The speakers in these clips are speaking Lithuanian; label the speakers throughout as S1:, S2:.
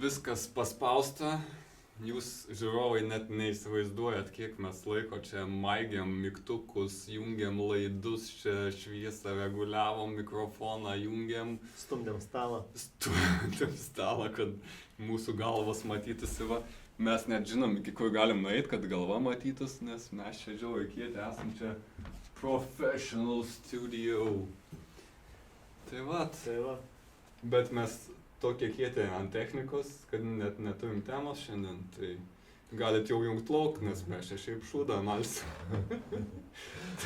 S1: viskas paspausta. Jūs, žiūrovai, net neįsivaizduojat, kiek mes laiko čia maigiam mygtukus, jungiam laidus, čia šviesą reguliavom, mikrofoną jungiam.
S2: Stumdėm stalą.
S1: Stumdėm stalą, kad mūsų galvos matytųsi. Va. Mes net žinom, iki kur galim nueiti, kad galva matytus, nes mes čia žiūrėjau, kiek esam čia professional studio. Tai va. Bet mes tokie kieti ant technikos, kad net neturim temos šiandien, tai galit jau jungt lauk, nes mes čia šiaip šūdą malsim.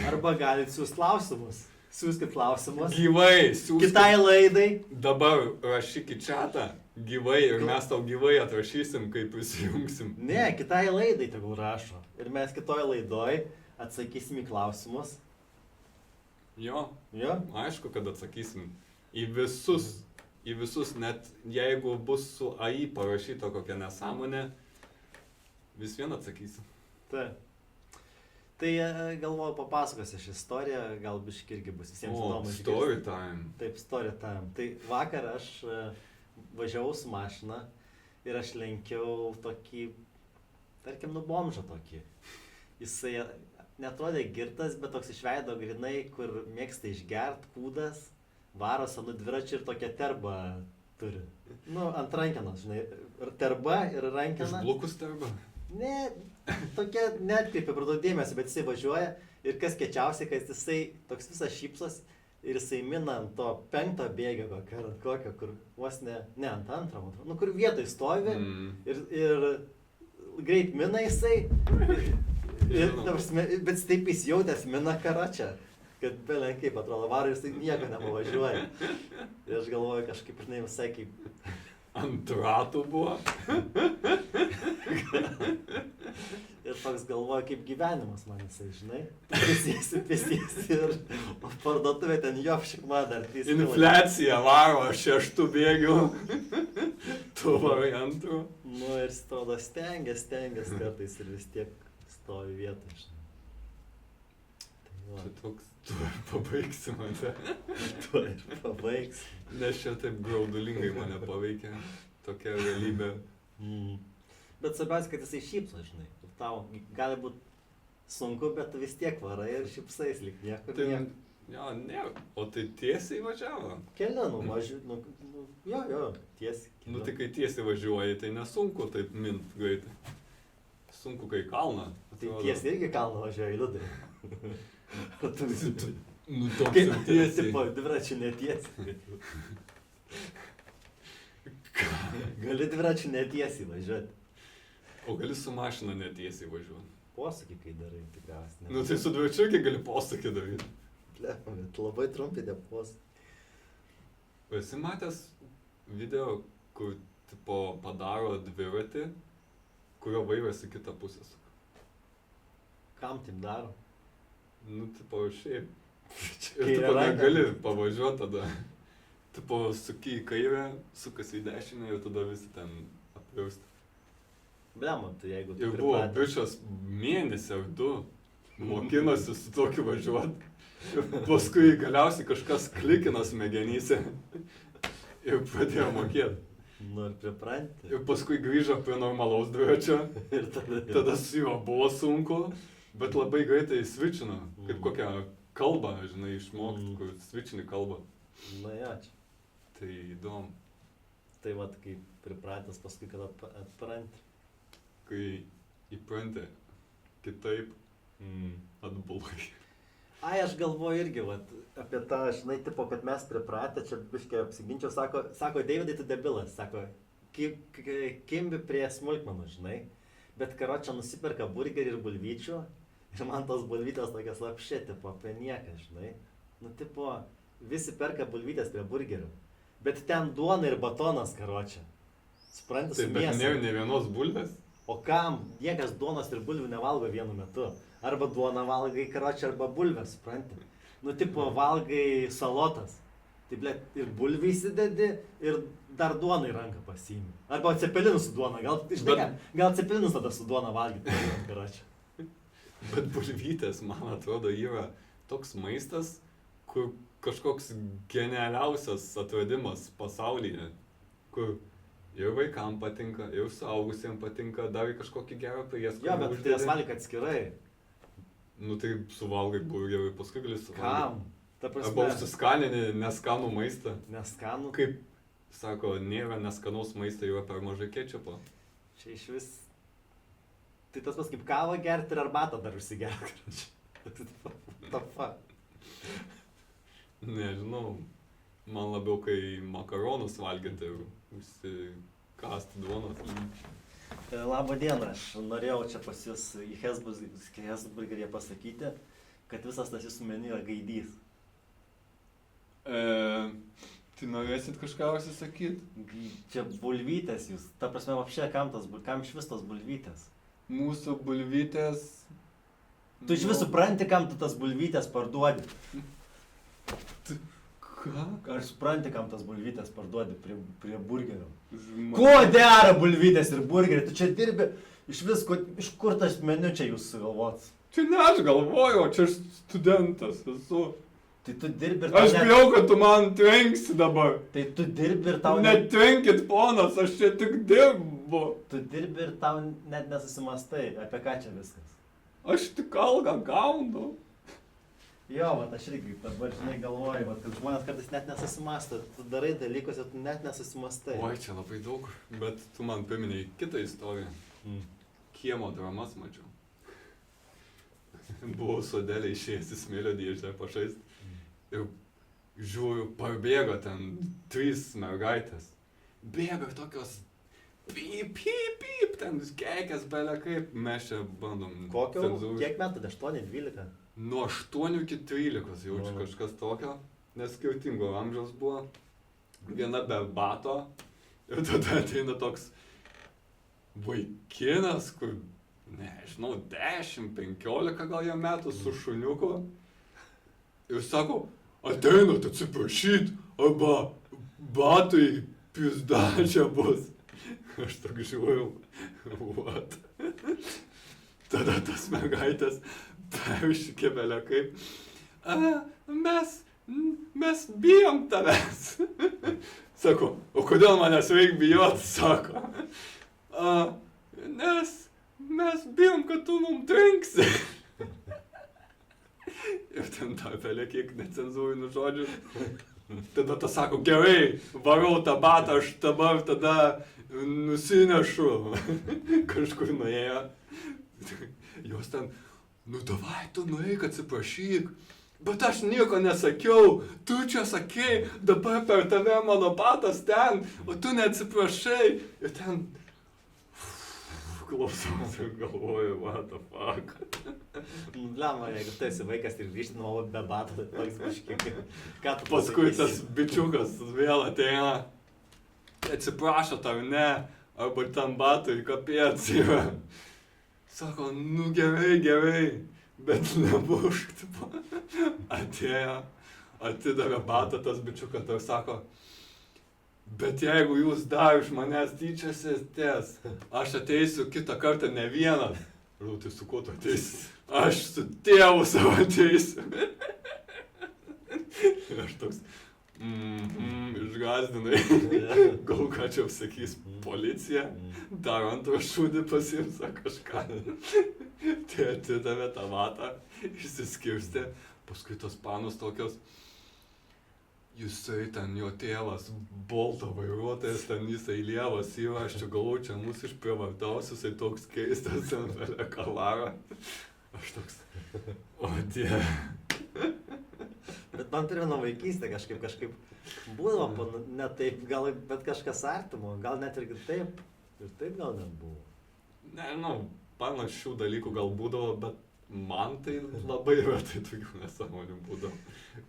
S2: Arba galit siūst klausimus. Siūskit klausimus.
S1: Gyvai, siūskit.
S2: Kitai laidai.
S1: Dabar rašykit čatą gyvai ir mes tau gyvai atrašysim, kai prisijungsim.
S2: Ne, kitai laidai tegul rašo. Ir mes kitoj laidoj atsakysim į klausimus.
S1: Jo, aišku, kad atsakysim. Į visus, net jeigu bus su AI parašyta kokia nesąmonė, vis vien atsakysiu.
S2: Tai galvoju papasakosiu šią istoriją, gal biškį irgi bus visiems įdomu.
S1: Story time.
S2: Taip, story time. Tai vakar aš važiavau su mašina ir aš lenkiau tokį, tarkim, bomžą tokį. Jisai netrodė girtas, bet toks iš veido grinai, kur mėgsta išgert, kūdas. Varo senų dviračių ir tokią terbą turi. Ant rankenos, žinai. Terba ir rankena.
S1: Išblukus terba?
S2: Ne, tokia neatkreipia pradau dėmesį, bet jisai važiuoja. Ir kas kečiausia, kad jisai toks visas šypsos ir jisai mina ant to 5 bėgio kokio, kur vos ne ant 2, kur vietoj stovi ir greit mina jisai. Bet taip jis jautęs mina karočią. Kad belenk kaip atrodo, varo ir jisai nieko nepavažiuoja. Ir aš galvoju kažkaip, žinai, visai kaip...
S1: Ant ratų buvo.
S2: Ir toks galvoju, kaip gyvenimas man jisai, žinai. Pėsiesi ir parduotuvė ten jopšik man dar 3 km.
S1: Infliacija varo 6 bėgių. Tu varai 2.
S2: Ir stodo stengias kartais ir vis tiek stovi vietoj, žinai.
S1: Tai toks, tu pabaigsi mane.
S2: Tu ir pabaigsi.
S1: Nes čia taip graudulingai mane paveikia tokia realybė.
S2: Bet svarbiausia, kad jisai šypso, žinai. Tau gali būti sunku, bet tu vis tiek varai ir šypsais lyg niekur.
S1: Jo, ne, o tai tiesiai važiavo?
S2: Kelią nuvažiuoju, jo, tiesiai.
S1: Tai kai tiesiai važiuoji, tai nesunku taip mint greitai. Sunku, kai kalną.
S2: Tai tiesiai irgi kalną važiuoji, liudai.
S1: Toks jau tiesiai.
S2: Tipo, dviračių netiesiai. Gali dviračių netiesiai važiuoti.
S1: O gali su mašina netiesiai važiuoti.
S2: Posakį, kai darai, tikriausiai.
S1: Tai su dviračiu, kai gali posakį daryti.
S2: Bet labai trumpi tie posakį.
S1: Esi matęs video, kur tipo padaro dviratį, kurio vairas į kitą pusę suka?
S2: Kam taip daro?
S1: Tipo šiaip. Ir tipo negali pavažiuoti tada. Tipo suki į kairę, sukasi į dešinę ir tada visi ten apvirsta.
S2: Blema, tai jeigu tu
S1: ir buvo bičas mėnesį ar 2 mokinosi su tokiu važiuoti. Paskui galiausiai kažkas klikino smegenyse ir pradėjo mokėti.
S2: Ir pripranti.
S1: Ir paskui grįžo prie normalaus dviračio.
S2: Ir
S1: tada su juo buvo sunku, bet labai greitai svičino, kaip kokią kalbą, žinai, išmokti, kur svičini kalbą.
S2: Na jo, čia.
S1: Tai įdomu.
S2: Tai vat, kai pripratęs, paskui kada atpranti.
S1: Kai įpranti kitaip, atbulai.
S2: Ai, aš galvoju irgi, vat, apie tą, žinai, tipo, kad mes pripratę, čia biškai apsiginčiau, sako, Davidai, tu debilas, sako, kimbi prie smulkmenų, žinai, bet karočią nusiperka burgerį ir bulvyčių, ir man tos bulvytės tokias lapšė, tipo, apie nieką, žinai. Tipo, visi perka bulvytės prie burgerių, bet ten duona ir batonas, karočią. Supranti, su mėsa.
S1: Tai bet ne vienos bulvės?
S2: O kam? Niekas duonos ir bulvių nevalgo vienu metu. Arba duoną valgai karočią, arba bulvę, supranti. Tipo, valgai salotas. Tai, blėt, ir bulvį įsidedi, ir dar duoną į ranką pasiimi. Arba cepelinus su duona. Gal cepelinus tada su duona valgyti, karočią.
S1: Bet bulvytės, man atrodo, yra toks maistas, kur kažkoks genialiausias atradimas pasaulyje, kur Ir vaikam patinka, ir suaugusiems patinka, dar į kažkokį gerą prieskonį.
S2: Jo, bet tai valgyk atskirai.
S1: Nu tai suvalgai burgerį, paskui gali suvalgyti.
S2: Kam? Ta
S1: Arba
S2: prasme,
S1: užsiskaninį neskanų maistą.
S2: neskanų.
S1: Kaip sako, nėra neskanaus maisto, yra per mažai kečupo.
S2: Čia iš vis. Tai tas pas kaip kavą gerti ir arbatą dar užsigerti. Ta fa.
S1: Nežinau, man labiau kai makaronus valgyti ir užsikasti duonos.
S2: Labą dieną, aš norėjau čia pas jūs į Hesburgerį pasakyti, kad visas tas jūsų meniu yra gaidys.
S1: Tai norėsit kažką užsisakyti?
S2: Čia bulvytės jūs. Ta prasme, apšė, kam iš vis tos bulvytės?
S1: Mūsų bulvytės...
S2: Tu iš vis supranti, kam tu tas bulvytės parduodi?
S1: Ką?
S2: Ar supranti, kam tas bulvytės parduodi prie burgerio?
S1: Žma-
S2: Kuo dera bulvytės ir burgeriai? Tu čia dirbi iš kur tas meniu čia jūs sugalvot?
S1: Čia ne aš galvoju, čia aš studentas esu.
S2: Tai tu dirbi ir
S1: Aš bijau, kad tu man trenksi dabar.
S2: Tai tu dirbi ir tau
S1: Netrenkit, ponas, aš čia tik dirbu.
S2: Tu dirbi ir tau net nesusimastai, apie ką čia viskas.
S1: Aš tik algą gaunu.
S2: Jo, vat aš irgi dabar, žinai, galvoju, vat, kad žmonės kartais net nesusimasta. Tu darai dalykus ir tu net nesusimastai.
S1: Oi, čia labai daug, bet tu man priminėjai kitą istoriją. Kiemo dramas mačiau. Buvau sodelė išėjęs į smėlio dėžę pašaist. Ir žiūriu, parbėgo ten 3 mergaitės. Bėga tokios pyp, ten kekės belė kaip. Mes čia bandom cenzūruoti.
S2: Kiek metų? 8, 12?
S1: Nuo 8 iki 13 jaučiu kažkas tokio, nes skirtingo amžiaus buvo. Viena be bato ir tada ateina toks vaikinas, kur, nežinau, 10-15 gal jam metų su šuniuku. Ir sako, ateinat atsiprašyt, arba batai pizdačia bus. Aš toks žiūrėjau, what? Tada tas mergaitės peršikė belė kaip, mes bijom tavęs. Sako, o kodėl manęs reik bijot, sako. Nes mes bijom, kad tu mum trenksi. Ir ten tą pelę kiek necenzūrinių žodžių. Tada tas sako, gerai, varau tą batą, aš dabar tada nusinešu. Kažkur nuėjo. Jos ten, nu davai, tu nueik atsiprašyk. Bet aš nieko nesakiau, tu čia sakei, dabar per tave mano batas ten, o tu neatsiprašai. Ir ten klausausi ir galvoju, what the fuck.
S2: Lemma, jeigu tu esi vaikas ir grįžti namo be bato, tai toks kažkiek. Ką tu
S1: Paskui
S2: pasakysi?
S1: tas bičiukas vėl ateina, atsiprašo tau, ne, arba ten batai kapėts yra. Sako, nu gerai, bet nebušk, tipo. Atėjo, atidavė batą tas bičiukas ir sako, bet jeigu jūs dar iš manęs tyčiasitės, aš ateisiu kitą kartą ne vienas. Rūtai, su kuo tu ateisi? Aš su tėvu savo ateisiu. Ir aš toks, išgazdinai. Gal ką čia sakys policija, dar antrą šūdį pasiims ar kažką. Tai atidavė tą vatą, išsiskirstė, paskui tos panos tokios, jisai ten jo tėvas, bolto vairuotojas, ten jisai lievas yra, aš čia galvoju, čia mūsų išprievartaus, jisai toks keistas, ten vėlė kalvaro. Aš toks, o dieve.
S2: Bet man primena vaikystę kažkaip būdavo, ne taip, gal, bet kažkas artimo, gal net ir taip gal net buvo.
S1: Nežinau, panašių dalykų gal būdavo, bet man tai labai retai tokių nesąmonių būdavo,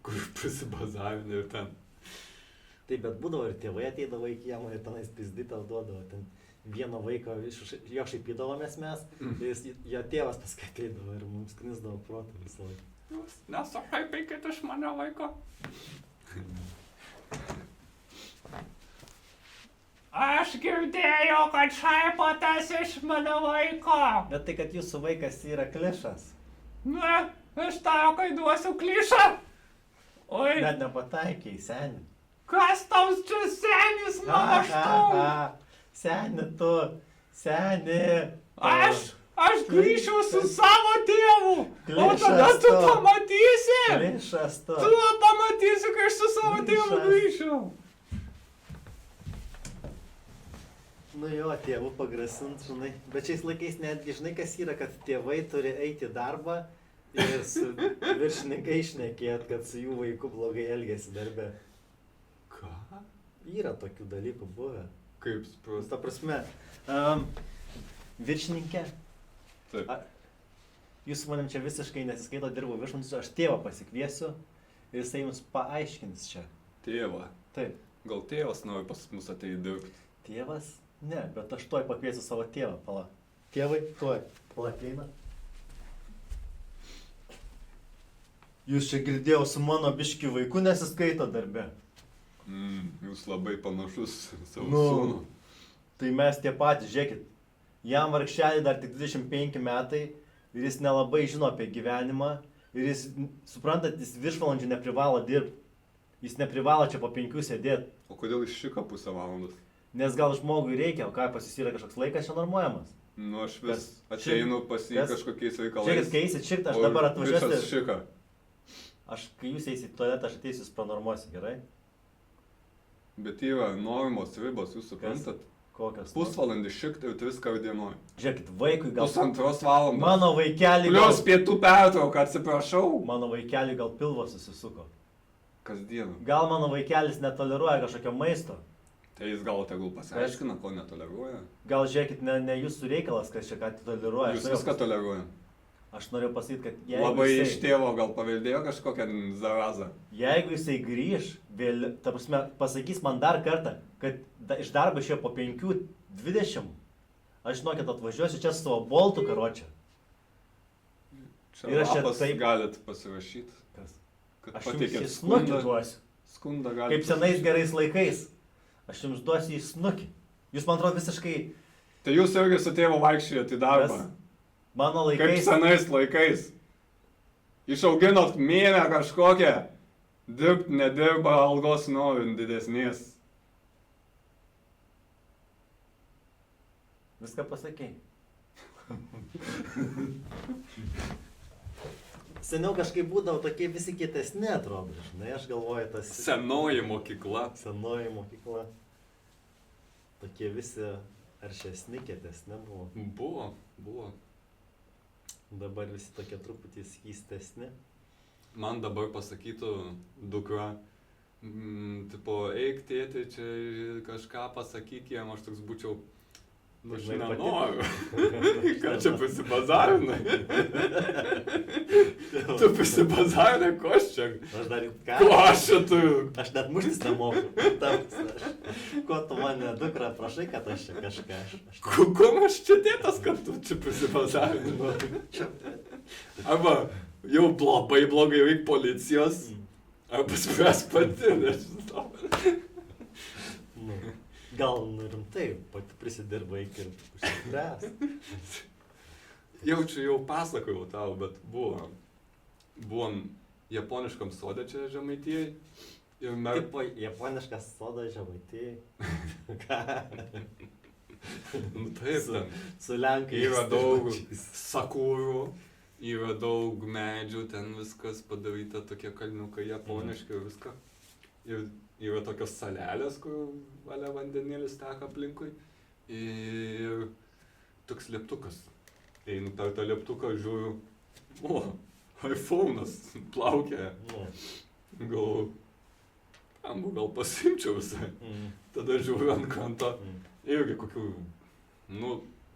S1: kur prisibazavini ir ten.
S2: Taip, bet būdavo ir tėvai ateidavo į kiemą ir tenais pizdi tau duodavo, ten vieno vaiko, jo šaipydavomės mes, jo tėvas paskui ateidavo ir mums knisdavo protą visą laiką.
S1: Jūs nesuhaipykit iš mane vaiko. Aš girdėjau, kad šaipotės iš mano vaiko.
S2: Bet tai, kad jūsų vaikas yra klišas.
S1: Na, aš tau, kai duosiu klišą. Oi,
S2: Net nepataikiai, seni.
S1: kas tau čia senis mano aštu?
S2: Seni tu, seni.
S1: Aš grįšiu su savo tėvu, o tada
S2: Klišas
S1: tu
S2: tu.
S1: pamatysi.
S2: Klišas tu.
S1: Tu pamatysi, kai aš su savo tėvu grįšiu.
S2: Nu jo, tėvų pagrasint, žinai. Bet šiais laikais netgi, žinai, kas yra, kad tėvai turi eiti į darbą ir su viršininkai šnekėt, kad su jų vaiku blogai elgėsi darbe.
S1: Ką?
S2: Yra tokių dalykų buvę.
S1: Kaip suprast?
S2: Ta prasme, viršininkė,
S1: Taip.
S2: jūs su manim čia visiškai nesiskaito, dirbu viršininkas, aš tėvą pasikviesiu ir jisai jums paaiškins čia.
S1: Tėvą.
S2: Taip,
S1: Gal tėvas nori pas mus ateiti dirbti?
S2: tėvas? Ne, bet aš tuoj pakviesiu savo tėvą, pala. Tėvai, tuoj, pala ateina. Jūs čia girdėjau su mano biškiu vaiku nesiskaito darbe.
S1: Jūs labai panašus savo
S2: Nu.
S1: sūnų.
S2: Tai mes tie patys, žiūrėkit, jam vargšelį dar tik 25 metai ir jis nelabai žino apie gyvenimą ir jis, suprantat, jis viršvalandžių neprivalo dirbti. Jis neprivalo čia po 5 sėdėti,
S1: O kodėl iššika pusę valandos?
S2: nes gal žmogui reikia, o ką pas jis yra kažkoks laikas čia normuojamas.
S1: Nu, aš vis
S2: Kas?
S1: ateinu pas jį
S2: Kas?
S1: kažkokiais
S2: Žiūrėkit,
S1: reikalais.
S2: kai eisit šiktą, aš
S1: o
S2: dabar
S1: bičas
S2: atvažiuosiu,
S1: šika.
S2: aš kai jūs eisit į tualetą, aš ateisiu, jūs pranormuosiu, gerai?
S1: Bet yra normos ribos, jūs suprantat?
S2: Kokios?
S1: Pusvalandį šikti ir 3 kart dienoj.
S2: Žiūrėkit, vaikui gal...
S1: 1,5 valandos.
S2: Mano vaikelį
S1: Plius
S2: gal...
S1: pietų pertrauką, atsiprašau.
S2: Mano vaikelį gal pilvas susisuko.
S1: Kasdieną.
S2: Gal mano vaikelis netoleruoja kažkokio maisto.
S1: Tai jis gal tegul pasiaiškina, ko netoleruoja.
S2: Gal žiūrėkit, ne jūsų reikalas, kas čia ką toleruoja.
S1: Jūs viską toleruoja.
S2: Aš noriu pasakyti, kad
S1: Labai iš tėvo gal paveldėjo kažkokią zarazą.
S2: jeigu jisai grįž, vėl, ta prasme, pasakys man dar kartą, kad iš darbo išėjo po 5:20, aš žinokit atvažiuosiu čia su savo boltu karočią.
S1: Čia
S2: Ir aš čia
S1: lapas
S2: taip-
S1: galit pasirašyti,
S2: Kas?
S1: kad
S2: Aš jums į
S1: pateikėt
S2: snukį
S1: skundą.
S2: duosiu.
S1: Skundą galit
S2: Kaip senais
S1: pasirašyt.
S2: gerais laikais. Aš jums duosiu į snukį. Jūs man atrodo visiškai
S1: Tai jūs irgi su tėvu vaikščiojate į darbą.
S2: Kas? mano
S1: Kaip
S2: laikais.
S1: senais laikais. Išauginot mėnę kažkokią. Dirbt nedirba, algos norint didesnės.
S2: Viską pasakei. Seniau kažkaip būdavo tokie visi kietesni, atrodo, žinai, aš galvoju, tas
S1: Senoji mokykla.
S2: senoji mokykla. Tokie visi aršesni, kietesni buvo.
S1: Buvo.
S2: Dabar visi tokie truputį skystesni.
S1: Man dabar pasakytų dukra, tipo, eik tėti, čia kažką pasakyk jam, aš toks būčiau, nu aš
S2: Žinai, pati-
S1: nenoriu. Ką čia pasibazarinai? Tu pasibazarinai, ko aš čia?
S2: Aš dar ką?
S1: Ko aš čia turiu?
S2: Aš net muštis nemoku. Ko tu mane dukra prašai, kad aš čia kažką.
S1: Kuom aš čia tėtas, kad tu čia pasibazarinai? Arba jau labai blogai reik policijos, arba spręs pati, nežinau.
S2: Nu, gal nu rimtai, pati prisidirba iki ir užsibręs.
S1: Jau pasakojau tau, bet buvom japoniškam sode čia Žemaitijai. Ir
S2: Tipo, japoniškas soda žemaitijai. Ką?
S1: nu taip, ten
S2: Su lenkais.
S1: yra daug sakūrų, yra daug medžių, ten viskas padaryta, tokie kalniukai japoniški ir viską. Ir yra tokios salelės, kur valia vandenėlis teka aplinkui. Ir toks lieptukas. Einu per tą lieptuką, žiūriu, o, iPhone'as plaukia.
S2: Nu,
S1: Gal pasimčiau visai. Tada žiūriu ant kranto, irgi kokių,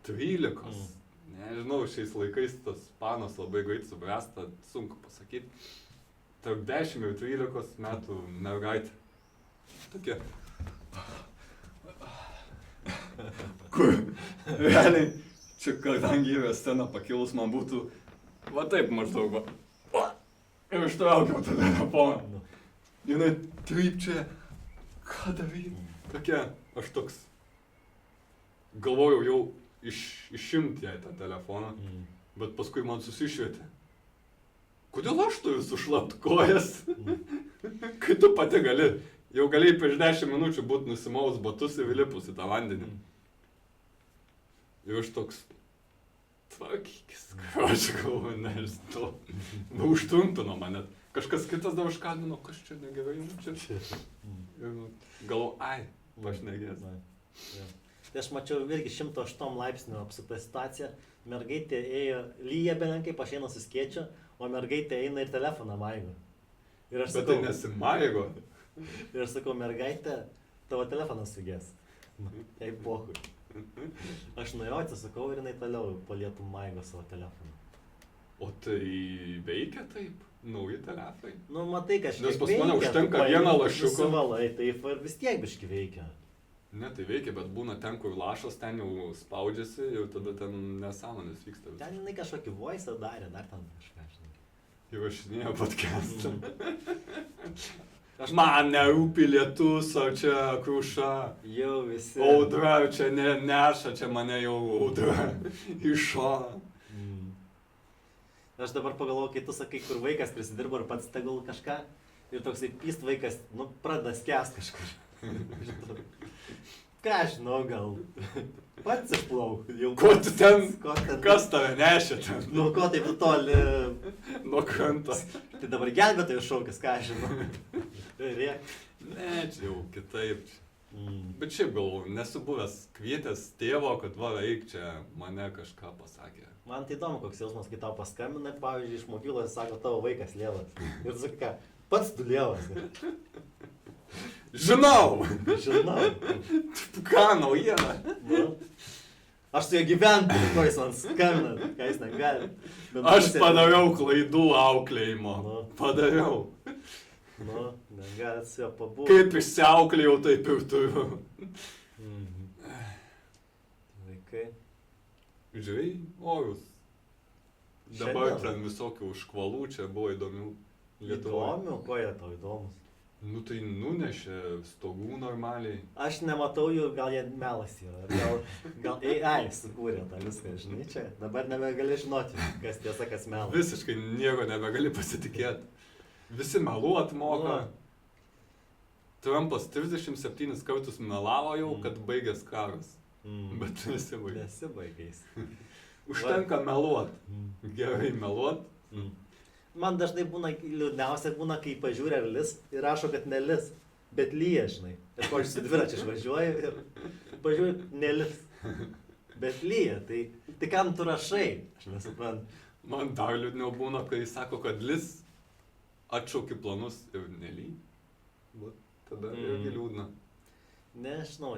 S1: 13. Nežinau, šiais laikais tas panas labai greit subręsta, sunku pasakyti. Tarp 10 ir 13 metų mergaitė. Tokia. Kur? Realiai, čia kadangi yra scena pakilus, man būtų, va taip maždaug, va. Ir ištraukiau tą telefoną.
S2: nu.
S1: Jinai taip čia, ką daryti? Tokia, aš toks, galvojau jau išimti jai tą telefoną, bet paskui man susišvietė. Kodėl aš turiu sušlapt kojas? Kai tu pati gali, jau galėjai prieš 10 minučių būti nusimaus batus ir įlipus į tą vandenį. Ir aš toks, tvarkykis, aš galvoju, nežinau, užtrumpino mane. Kažkas kitas dar užkalbino, kas čia negerai jaučia. Ir galvoju, ai, aš negės.
S2: Tai aš mačiau irgi 108 laipsnių apsupta situacija. Mergaitė ėjo, lyja belenkai, pašeina su skėčiu, o mergaitė eina ir telefoną maigo. Ir aš
S1: Bet
S2: sakau,
S1: tai nesimaigo.
S2: ir aš sakau, mergaitė, tavo telefonas sugės. Ei, pohui. Aš nuėjau, atsisakau ir jinai toliau po lietų maigo savo telefoną.
S1: O tai veikia taip? Nauji telefonai?
S2: Nu, matai, kažkaip
S1: Nes pas mane užtenka vieną lašiuką.
S2: Nusivalai, taip ir vis tiek biški veikia.
S1: Ne, tai veikia, bet būna ten, kur lašas, ten jau spaudžiasi ir tada ten nesąmonės vyksta.
S2: Ten jinai kažkokį voice darė, dar ten kažką, žinai.
S1: Įrašinėjo podcastą. Man nerūpi lietus, o čia kruša.
S2: Jau visi.
S1: Audra, čia neša, čia mane jau audra iš šono.
S2: Aš dabar pagalvoju, kai tu sakai, kur vaikas prisidirbo ir pats tegul kažką, ir toksai pyst vaikas, nu, pradeda skęst kažkur. Ką aš žinau, gal pats išplauk.
S1: Ko tu ten?
S2: Ko ten?
S1: Kas tave nešė ten?
S2: Nu, ko taip toli?
S1: Nuo kranto.
S2: Tai dabar gelbėtojų šaukis, ką aš žinau. Rėk.
S1: Ne, čia jau kitaip. Bet šiaip galvoju, nesu buvęs kvietęs tėvo, kad va, eik čia, mane kažką pasakė.
S2: Man tai įdomu, koks jausmas, kai tau paskambina, pavyzdžiui, iš mokyklos sako, tavo vaikas lievas. Ir sakai, ką, pats tu lievas.
S1: Žinau!
S2: Žinau.
S1: Ką naujiena?
S2: Nu. Aš su juo gyventu, ko jis man skambina, ką jis negali.
S1: Aš padariau klaidų auklėjimo.
S2: Nu.
S1: Padariau.
S2: Nu, negalit su juo pabūti.
S1: Kaip išsiauklėjau, taip ir turiu.
S2: Vaikai.
S1: Žiūrėjai, orus. Dabar ten visokių užkvalų, čia buvo įdomių Lietuvoje.
S2: Įdomių? Ko jie tau įdomus?
S1: Nu tai nunešė stogų normaliai.
S2: Aš nematau jų, gal jie melas yra. Gal AI sukūrė tą viską, žinai, čia. Dabar nebegali žinoti, kas tiesa, kas melas.
S1: Visiškai nieko nebegali pasitikėti. Visi meluot moka. Trumpas 37 kartus melavo jau, kad baigęs karas. Bet nesibaigė.
S2: Nesibaigais.
S1: Užtenka meluot. Gerai meluot.
S2: Man dažnai būna, liūdniausia būna, kai pažiūrė ar lis ir rašo, kad nelis, bet lyja, žinai. Ir ko aš su dviračiu išvažiuoju ir pažiūrė, nelis, bet lyja. Tai kam tu rašai? Aš nesuprantu.
S1: Man dar liūdniau būna, kai sako, kad lis atšauki planus ir nelyja. Tada irgi liūdna.
S2: Nežinau,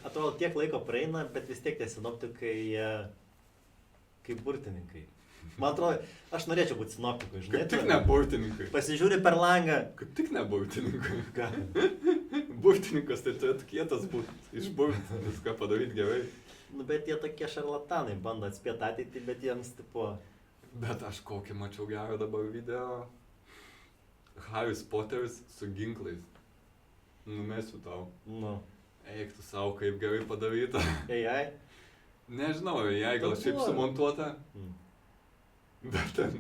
S2: atrodo tiek laiko praeina, bet vis tiek tie sinoptikai kaip burtininkai. Man atrodo, aš norėčiau būti sinoptiku, žinai.
S1: Kaip tik ne burtininkai.
S2: Pasižiūri per langą.
S1: Kaip tik ne burtininkai.
S2: Ką?
S1: Burtininkas tai turėtų kietas būti, išburti, viską padaryti gerai.
S2: Nu, bet jie tokie šarlatanai, bando atspėti ateitį, bet jiems tipo...
S1: Bet aš kokį mačiau gerą dabar video. Harry Potteris su ginklais. Numesiu tau.
S2: Nu.
S1: Eik tu savo, kaip gerai padaryta.
S2: AI?
S1: Nežinau, jei gal šiaip sumontuota. Bet ten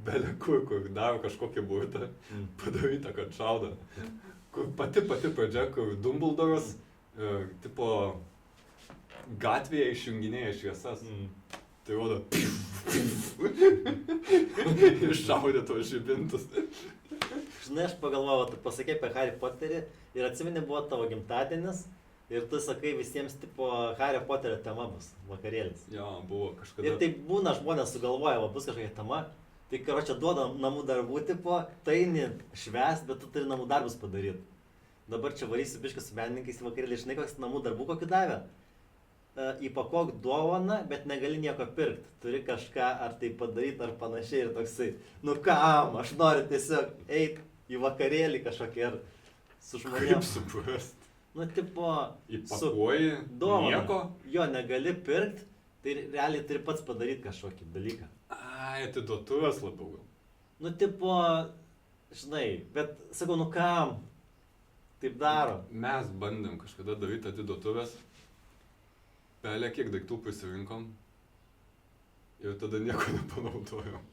S1: belekur, kur daro kažkokį burtą, padaryta, kad šauda. Kur pati pradžia, kur Dumbledoras, tipo, gatvėje išjunginėja šviesas. Tai rodo, iššaudė tos žibintus.
S2: Žinai, aš pagalvojau, tu pasakei apie Harry Potterį ir atsimeni, buvo tavo gimtadienis. Ir tu sakai visiems, tipo, Harry Potterio tema bus vakarėlis.
S1: Jo, buvo kažkada.
S2: Ir taip būna, žmonės sugalvoja, va, bus kažkokia tema. Tai karočią duoda namų darbų, tipo, tai ne švęs, bet tu turi namų darbus padaryti. Dabar čia varysiu biškas su menininkais į vakarėlį, žinai, koks namų darbų kokį davė. Įpakok dovaną, bet negali nieko pirkti. Turi kažką ar tai padaryti ar panašiai ir toksai. Nu kam, aš noriu tiesiog eiti į vakarėlį kažkokį ar su žmonėm.
S1: Kaip suprast?
S2: Nu, tipo,
S1: įpakuoji nieko?
S2: Jo, negali pirkti, tai realiai turi pats padaryti kažkokį dalyką.
S1: Ai, atiduotuvės labiau gal.
S2: Nu, tipo, žinai, bet sakau, nu kam taip daro?
S1: Mes bandėm kažkada daryti atiduotuvės. Pelė, kiek daiktų prisirinkom. Ir tada nieko nepanaudojom.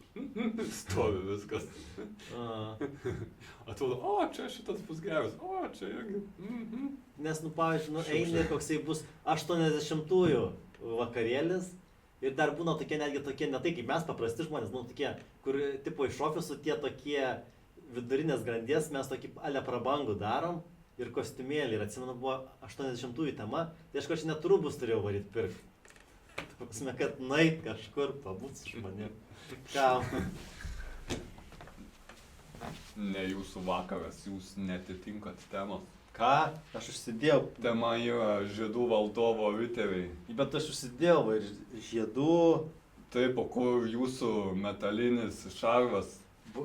S1: Stovi viskas. Atrodo, o, čia šitas bus geras, o, čia irgi.
S2: Nes, nu, pavyzdžiui, eini ir koksai bus 80-ųjų vakarėlis. Ir dar būna tokie, netgi tokie, ne tai kaip mes paprasti žmonės, nu tokie, kur tipo iš ofisų tie tokie vidurinės grandies, mes tokį ale prabangų darom ir kostiumėlį. Ir atsimenu, buvo 80-ųjų tema, tai aš kažkaip net rūbus turėjau varyti pirkti. Tai pasime, kad nait kažkur, pabūt su žmonėm. Kam?
S1: Ne jūsų vakaras, jūs netitinkat temos.
S3: Ką? Aš užsidėjau.
S1: Tema yra žiedų valdovo riteriai.
S3: Bet aš užsidėjau ir žiedų.
S1: Taip, o kur jūsų metalinis šarvas?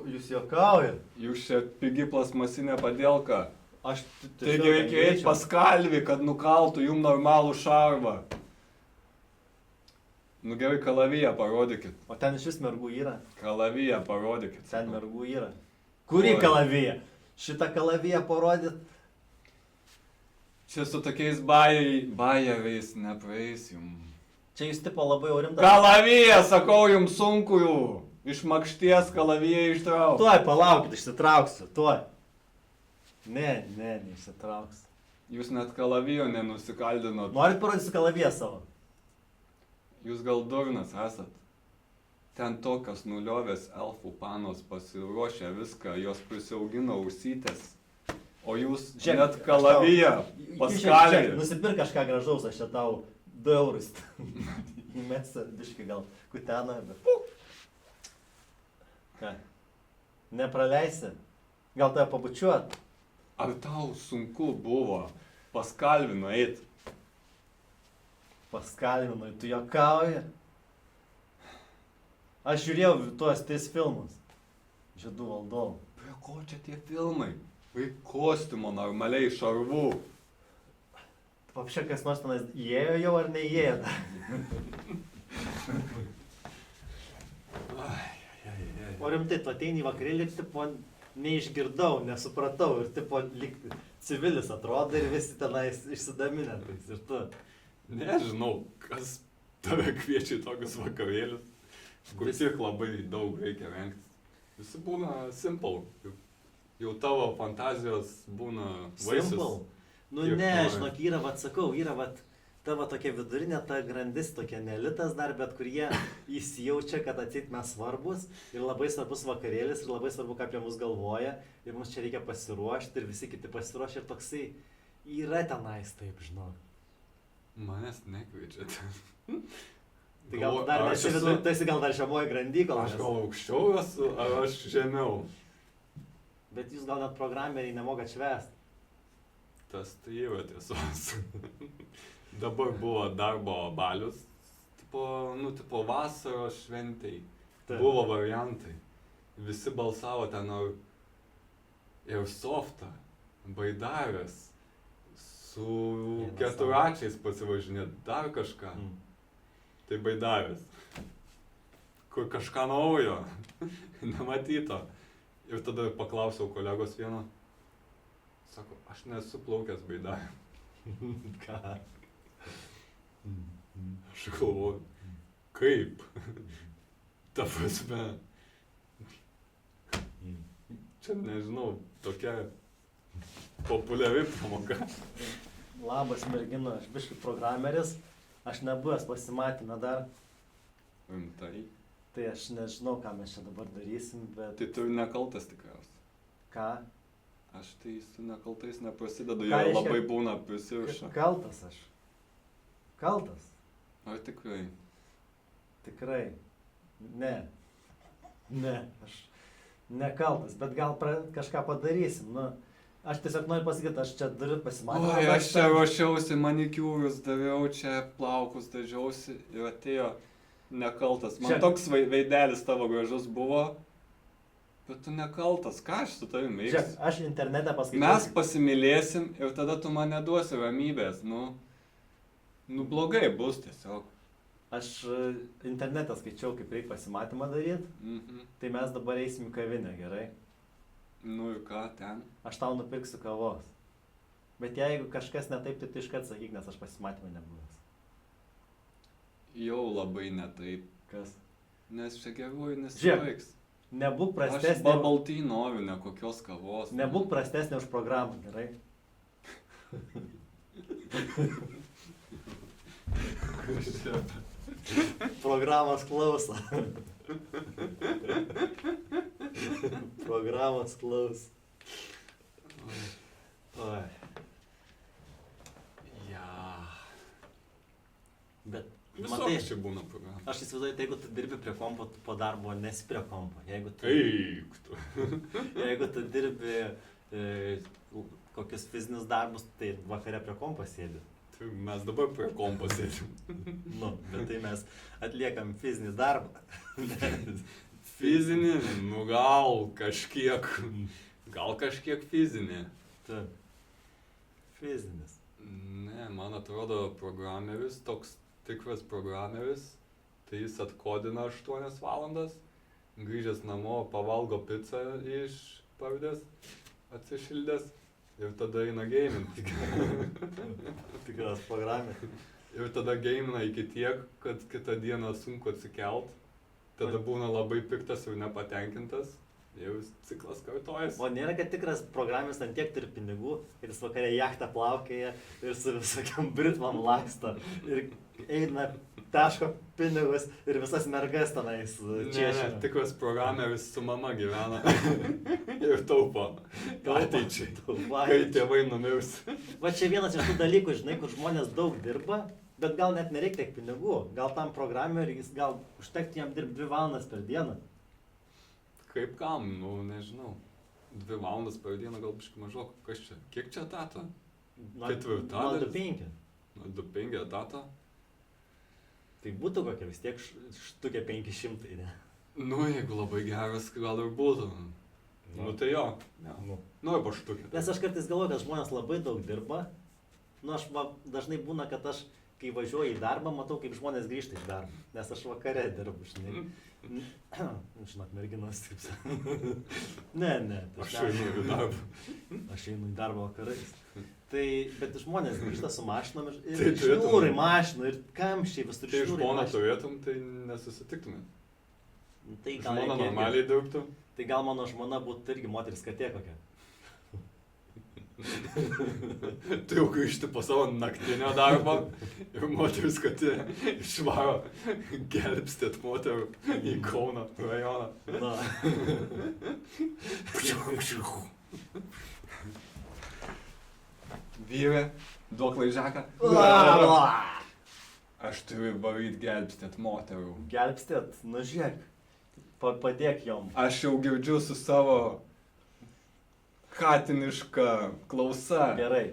S3: Jūs juokaujat?
S1: Jūs čia pigi plasmasinė padėlka.
S3: Aš
S1: Taigi reikia eiti pas kalvį, kad nukaltų jum normalų šarvą. Nu gerai, kalaviją parodykit.
S3: O ten iš vis mergų yra.
S1: Kalaviją parodykit.
S3: Ten mergų yra. Kuri kalavija? Šitą kalaviją parodyt?
S1: Čia su tokiais bajeriais nepraeis jum.
S3: Čia jūs tipo labai jau rimtas.
S1: Kalaviją, sakau jum, sunku jų. Iš makšties kalaviją ištrauk.
S3: Tuoj, palaukit, išsitrauksiu, tuoj. Ne, neišsitrauksiu.
S1: Jūs net kalavijo nenusikaldinot.
S3: Norit parodyti kalaviją savo?
S1: Jūs gal durnas esat. Ten tokios nuliovės elfų panos pasiruošę viską, jos prisiaugino ausytės. O jūs
S3: Žiūrėk,
S1: net kalaviją paskalį.
S3: Nusipirk kažką gražaus, aš čia tau 2 eurus. Įmesi, biškai gal kutena, bet... Ką? Nepraleisi? Gal tave pabučiuot?
S1: Ar tau sunku buvo pas Kalvinu eit?
S3: Pas Kalvinui, tu juokauji? Aš žiūrėjau tuos 3 filmus. Žiedų valdovų.
S1: Prie ko čia tie filmai? Vaik kostiumo normaliai šarvų.
S3: Papšė, kas nors tenais įėjo jau ar neįėjo? O rimtai, tu ateini į vakarėlį ir tipo neišgirdau, nesupratau ir tipo lyg civilis atrodo ir visi tenais išsidaminę. Ir tu.
S1: Nežinau, kas tave kviečia į tokius vakarėlius, kur tiek labai daug reikia rengtis. Visi būna simple. Jau tavo fantazijos būna vaisius.
S2: Simple. Nu
S1: Kiek
S2: ne,
S1: nori.
S2: žinok, yra, vat sakau, yra, vat tavo tokia vidurinė ta grandis, tokia nelitas dar, bet kur jie įsijaučia, kad atseit mes svarbus ir labai svarbus vakarėlis ir labai svarbu, ką apie mus galvoja ir mums čia reikia pasiruošti ir visi kiti pasiruošia ir toksai yra tenais, taip, žinok.
S1: Manęs nekviečiate.
S2: Tai gal tu dar nesi vidur, tu esi gal dar žemoji grandy, kol
S1: Aš gal aukščiau esu, ar aš žemiau?
S2: Bet jūs gal net programeriai nemokat švęsti.
S1: Tas tai yra tiesos. Dabar buvo darbo balius, tipo vasaros šventei.
S2: Taip.
S1: Buvo variantai. Visi balsavo ten ir softą, baidarės, su
S2: Vienas
S1: keturačiais pasivažinėt, dar kažką. Tai baidarės. Kur kažką naujo, nematyto. Ir tada paklausiau kolegos vieno. Sako, aš nesu plaukęs baidarėm.
S2: Ką?
S1: Aš galvoju, kaip? Ta prasme. Čia nežinau, tokia populiari pamoka.
S3: Labas mergina, aš biškai programeris, aš nebuvęs pasimatymę dar,
S1: Rimtai.
S3: tai aš nežinau, ką mes čia dabar darysim, bet
S1: Tai tu nekaltas tikriausiai.
S3: ką?
S1: Aš tai su nekaltais neprasidedu,
S3: Ką
S1: jie
S3: reiškia-
S1: labai būna prisiriša.
S3: Kaltas aš. Kaltas?
S1: Ar tikrai?
S3: Tikrai. Ne. Ne, aš nekaltas, bet gal kažką padarysim. Nu, aš tiesiog noriu pasakyti, aš čia turiu pasimatymą.
S1: Oi,
S3: bet
S1: aš čia ruošiausi, manikiūrus dariau, čia plaukus dažiausi ir atėjo nekaltas. Man
S3: Čia-
S1: toks veidelis tavo gražus buvo, bet tu nekaltas, ką aš su tavim
S3: Žiūrėk,
S1: veiksiu?
S3: aš internete paskaičiau.
S1: Mes pasimylėsim ir tada tu man neduosi ramybės, nu blogai bus tiesiog.
S3: Aš internete skaičiau, kaip reikia pasimatymą daryti,
S1: Mhm.
S3: tai mes dabar eisim į kavinę, gerai?
S1: Nu ir ką ten?
S3: Aš tau nupirksiu kavos. Bet jeigu kažkas ne taip, tai tu iškart sakyk, nes aš pasimatymą nebuvęs.
S1: Jau labai netaip,
S3: Kas?
S1: nes čia geruoju
S3: Žiūrėk,
S1: nesibaigs.
S3: Nebūk
S1: Aš
S3: prastesnė.
S1: babaltai noriu, ne kokios kavos.
S3: Nebūk prastesnė už programą, gerai?
S2: Programos klauso. Programos klauso. Oi.
S1: Ja.
S2: Bet, matai,
S1: Visokios čia būna programos.
S2: aš įsivaizduoju, tai jeigu tu dirbi prie kompo, tu po darbo nesi prie kompo.
S1: Eik tu.
S2: Jeigu tu dirbi kokius fizinius darbus, tai vakare prie kompo sėdi.
S1: Tai mes dabar prie kompo sėdim.
S2: Nu, bet tai mes atliekam fizinį darbą.
S1: Fizinį, nu gal kažkiek fizinį.
S2: Taip. Fizinis.
S1: Ne, man atrodo programeris, toks tikras programeris, tai jis atkodina 8 valandas, grįžęs namo pavalgo pizzą iš pavydės, atsišildęs ir tada eina gamint.
S2: Tikras programė.
S1: Ir tada gamina iki tiek, kad kitą dieną sunku atsikelt, tada būna labai piktas ir nepatenkintas. Jau ciklas kartojasi.
S2: O nėra, kad tikras programis ant tiek turi pinigų ir jis vakarė jachtą plaukėja ir su visokiam britvam laksto ir eina, taško pinigus ir visas mergas tenais čia.
S1: Ne, tikras programeris su mama gyvena ir taupo ateičiai, kai tėvai numirs.
S2: Va čia vienas iš tų dalykų, žinai, kur žmonės daug dirba, bet gal net nereikia tiek pinigų. Gal tam programeriui jis gal užtektų jam dirbti 2 valandas per dieną.
S1: Kaip kam, nu nežinau. 2 valandas per dieną gal biškai mažok. Kas čia? Kiek čia etato? Ketvirtadalis?
S2: 0,25.
S1: 0,25 etato?
S2: Tai būtų kokia vis tiek štukė 500, ne?
S1: Nu, jeigu labai geras, gal ir būtų. Nu tai jo. Ja. Nu, arba štukė.
S2: Nes aš kartais galvoju, kad žmonės labai daug dirba. Nu, aš dažnai būna, kad aš, kai važiuoju į darbą, matau, kaip žmonės grįžta iš darbo. Nes aš vakare dirbu, žinai. Žinok, merginos, taip sakant. Ne.
S1: Aš einu į darbą.
S2: Aš einu į darbą vakarais. Tai, bet žmonės grįžta su mašinom ir
S1: Tai
S2: šniūrai mašinų ir kamščiai visur
S1: Tai
S2: šniūrai
S1: žmoną
S2: mašinų.
S1: turėtum, tai nesusitiktumėt.
S2: Tai gal
S1: Žmona
S2: reikia-
S1: normaliai dirbtų.
S2: Tai gal mano žmona būtų irgi moteris katė kokia.
S1: Tu jau grįžti po savo naktinio darbo ir moteris, kad išvaro gelbstėt moterų į Kauno rajoną.
S2: Na.
S1: Vyre, duok laižaką. Aš turiu varyt gelbstėt moterų.
S2: Gelbstėt, nu žiūrėk. Padėk jom.
S1: Aš jau girdžiu su savo katiniška klausa.
S2: Gerai.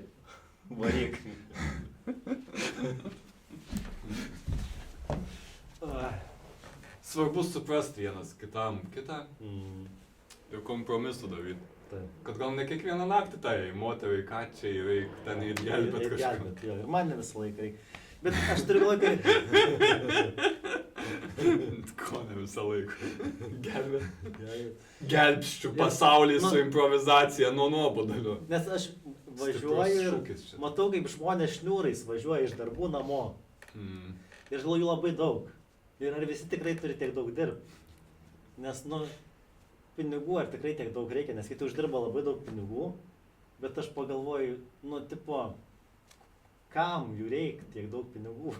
S2: Varyk.
S1: Svarbu suprasti vienas kitam kitą
S2: Mm,
S1: ir kompromisų daryti.
S2: taip.
S1: Kad gal ne kiekvieną naktį tai moteriai kačiai reikia ten įgelbėt kažką.
S2: Gelbėt, jo. Ir man ne visą laiką reikia. Bet aš turiu galvoje, kad...
S1: Ko ne visą laiką. Gelbėt.
S2: Gerai.
S1: Gelbščių pasaulį
S2: Nu-
S1: su improvizacija nuo nuobodulio.
S2: Nes aš važiuoju ir
S1: Šūkis čia.
S2: matau, kaip žmonės šniūrais važiuoja iš darbų namo.
S1: Mm.
S2: Ir aš galvoju, jų labai daug. Ir ar visi tikrai turi tiek daug dirbti? Nes, nu, pinigų ar tikrai tiek daug reikia, nes kiti uždirba labai daug pinigų, bet aš pagalvoju, nu, tipo, kam jų reikia tiek daug pinigų?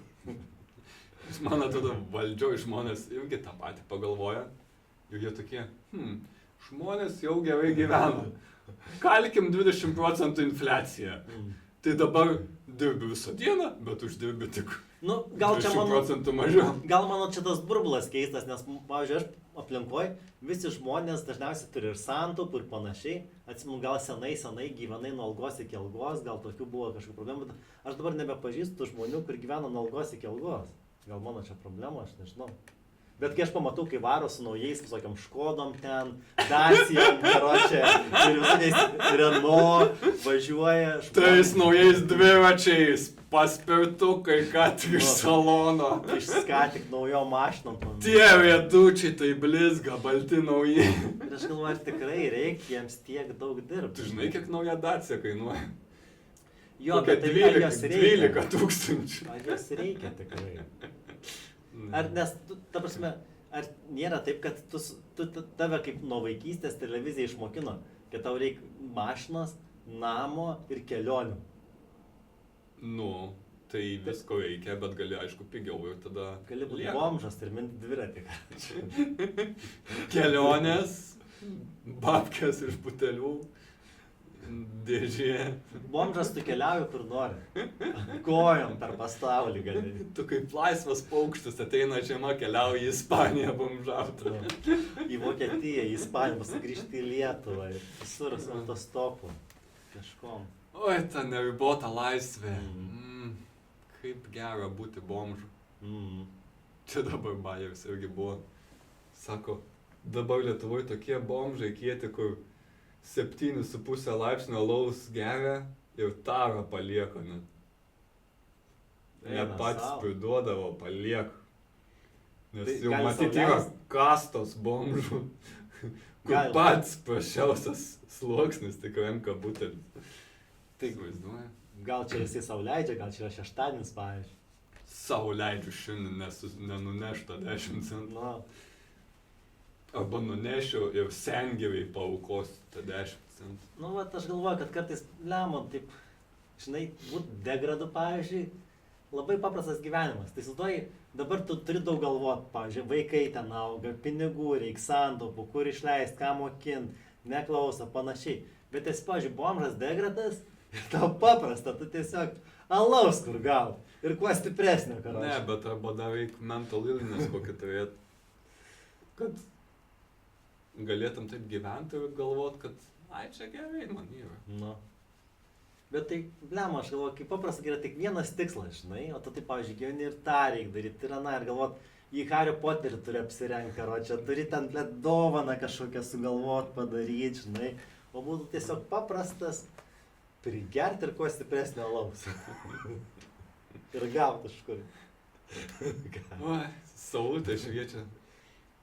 S1: Man atrodo, valdžioj žmonės irgi tą patį pagalvoja. Ir jie tokie, žmonės jau gerai gyvena. Kalkim 20% infliaciją. Tai dabar dirbi visą dieną, bet uždirbi tik
S2: Nu, gal čia mano...
S1: 20% mažiau.
S2: Gal mano čia tas burbulas keistas, nes, pavyzdžiui, aš aplinkoj, visi žmonės dažniausiai turi ir santaupų ir panašiai. Atsimenu, gal senai gyvenai nuo algos iki algos, gal tokių buvo kažkokių problemų, bet aš dabar nebepažįstu žmonių, kur gyvena nuo algos iki algos. Gal mano čia problema, aš nežinau. Bet kai aš pamatau, kai varo su naujais visokiam Škodom ten, Dacijom, karočią, ir visais Renault važiuoja.
S1: Tais naujais dviračiais, paspirtukai, ką tik iš salono.
S2: Išska tik naujom mašinom.
S1: Tie viedučiai tai blizga, balti nauji.
S2: Ir aš galvoju, ar tikrai reikia jiems tiek daug dirbti.
S1: Tu žinai, kiek nauja Dacia kainuoja?
S2: Jo,
S1: Kokia
S2: bet tai ar jos reikia?
S1: 12 tūkstančių.
S2: Ar jos reikia tikrai? Ar nes, ta prasme, ar nėra taip, kad tave kaip nuo vaikystės televizija išmokino, kad tau reikia mašinos, namo ir kelionių?
S1: Nu, Tai visko reikia, bet gali aišku pigiau ir tada...
S2: Gali būti
S1: lieka.
S2: bomžas ir minti dviratį.
S1: Kelionės, babkės iš butelių, dėžė.
S2: Bomžas tu keliauji kur nori. Kojom per pasaulį gali.
S1: Tu kaip laisvas paukštis ateina žiema, keliauji į Ispaniją bomžauti.
S2: Į Vokietiją, į Ispaniją, paskui grįžti į Lietuvą. Visur su autostopu. Kažkom.
S1: Oi, ta neribota laisvė.
S2: Mm.
S1: Kaip gera būti bomžu.
S2: Mm.
S1: Čia dabar Bajeris irgi buvo. Sako, dabar Lietuvoje tokie bomžai kieti, kur 7,5 laipsnio alaus geria ir tarą palieka net. Ne
S2: Eina
S1: pats
S2: sau.
S1: priduodavo, paliek. Nes
S2: Tai
S1: jau
S2: gali
S1: matyti
S2: sau
S1: yra
S2: leist.
S1: kastos bomžų, kur
S2: Gali.
S1: pats prašiausias sluoksnis tikram kabutėlis.
S2: Tai-
S1: Įsivaizduoji?
S2: Gal čia jisai sau leidžia, gal čia yra šeštadienis, pavyzdžiui.
S1: Savo leidžiu šiandien nenunešta 10 centų.
S2: Nu,
S1: Arba nunešiu ir sengiriai paaukos tą 10 centų.
S2: nu, vat aš galvoju, kad kartais lemon, taip, žinai, būt degradu, pavyzdžiui, labai paprastas gyvenimas. Tai suduoji, dabar tu turi daug galvot, pavyzdžiui, vaikai ten auga, pinigų reikia, santaupų, kur išleisti, ką mokint, neklauso, panašiai. Bet esi, pavyzdžiui, bomžas degradas ir tau paprasta, tu tiesiog alaus kur gaut. Ir kuo stipresnio, ką
S1: Ne, bet arba dar reikia mental illness kokį turėti. Kad galėtum taip gyventi ir galvot, kad ai čia gerai man yra.
S2: Nu. Bet tai, blema, aš galvoju, kaip paprasta yra tik vienas tikslas, žinai, o tu tai, pavyzdžiui, gyveni ir tą reikia daryti, ir aną, ir galvot, į Harry Potterį turi apsirengti, ar čia turi ten blėt dovaną kažkokią sugalvot, padaryti, žinai, o būtų tiesiog paprastas prigerti ir kuo stipresnio alaus. Ir gauti iš kur.
S1: Oi, saulutė šviečia.